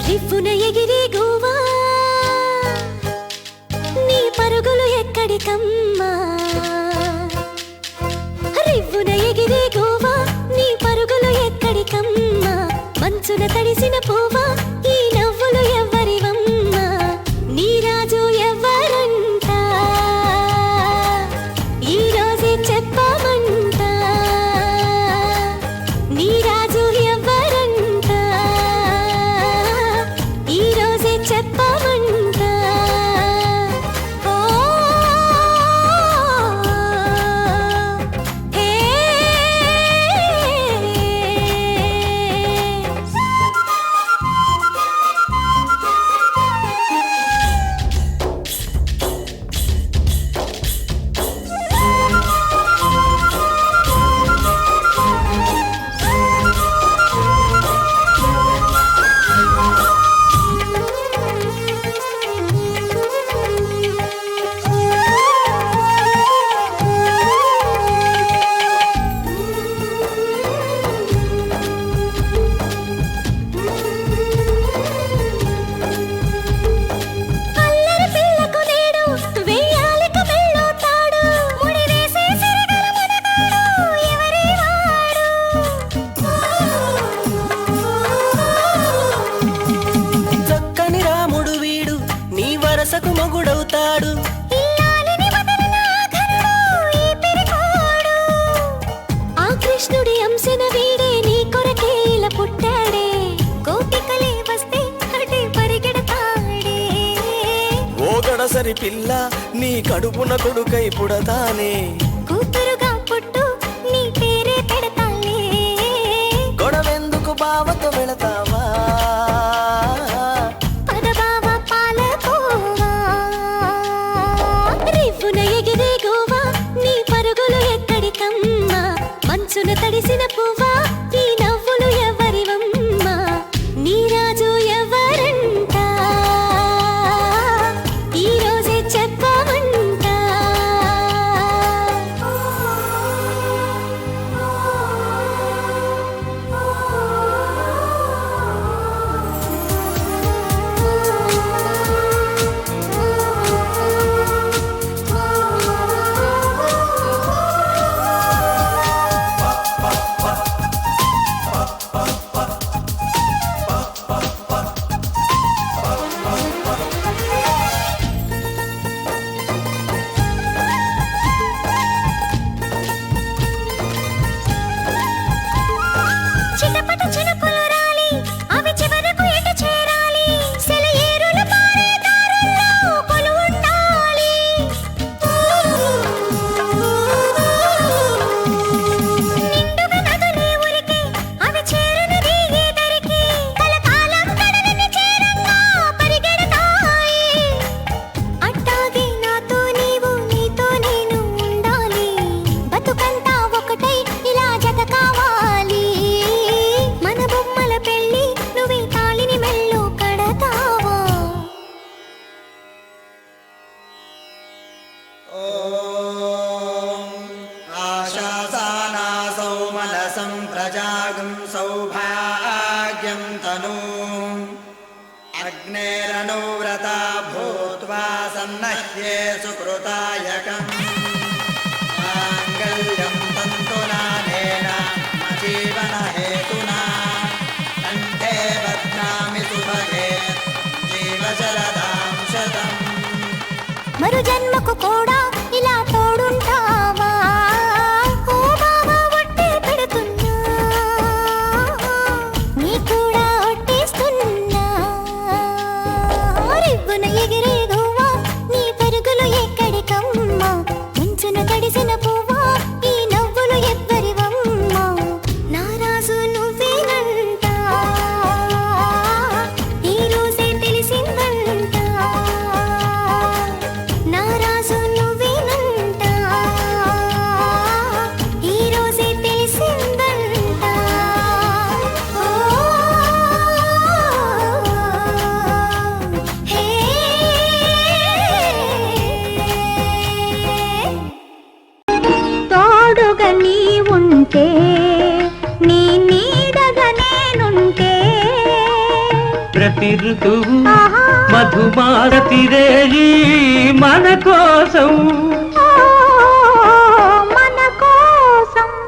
రివ్వున ఎగిరే గోవా నీ పరుగులు ఎక్కడికమ్మా రివ్వున ఎగిరే గోవా నీ పరుగులు ఎక్కడికమ్మా మంచున తడిసిన పువ్వా ఈ నవ్వులు ఎవ్వరివమ్మా నీ రాజు ఎవ్వరంట ఈ రోజే చెప్పమంట నీ రాజు ఎవ్వరంట ఈ రోజే చెప్పమంట ఓ హే అల్లరి పిల్లకు నేడు వెయ్యాలిక వెళ్ళోతాడు ముడి వేసే సిరిగల మనగాడు ఎవరి వాడు చక్కని రాముడు వీడు నీ వరసకు మగుడవుతాడు ఇల్లాలిని వదలన ఆఖరుడు ఈ పిరికోడు ఆ కృష్ణుడి అంశన వీడే నీ కొరకే ఇలా పుట్టాడే గోపికలే వస్తే అటే పరిగెడతాడే ఓ గడసరి పిల్ల నీ కడుపున కొడుకై పుడతానే కూతురుగా పుట్టు నీ పేరే పెడతాలే గొడవెందుకు బావతో వెళతావా పదబావ పాలకోవా రివ్వున ఎగిరే గోవా నీ పరుగులు ఎక్కడికమ్మా మంచున తడిసిన పువ్వా ఈ నవ్వులు ఎవరివమ్మా నీ రాజు ఎవరంట ఈ రోజే చెప్పమంట చిటపట చినుకులు రాలి అవి చివరకు ఎటు చేరాలి సెలయేరులు పారే దారుల్లో కొలువుండాలి నిండుగా నదులే ఉరికి అవి చేరునది ఏ దరికి కలకాలం కడలిని చేరంగా పరిగెడతాయి అట్టాగే నాతో నీవు నీతో నేను ఉండాలి బతుకంతా ఒకటై ఇలా జత కావాలి మన బొమ్మల పెళ్ళి నువ్వే తాళిని మెల్లో కడతావా आशासानासौ मनसं प्रजागं सौभाग्यं तनू अग्नेरनुव्रता भूत्वा सन्नह्ये सुकृतायकम् माङ्गल्यं तन्तुनानेन मम जीवनहेतुना कण्ठे बध्नामि सुभगे जीवशरदां शतम् మరు జన్మకు కూడా ఇలా తోడుంటావా ఓ బావా ఒట్టే పెడుతున్నా నీ కూడా ఒట్టేస్తున్నా రివ్వున ఎగిరే గోవా నీ పరుగులు ఎక్కడికమ్మా ప్రతి ఋతువు మధుమారతిరేయి మన కోసం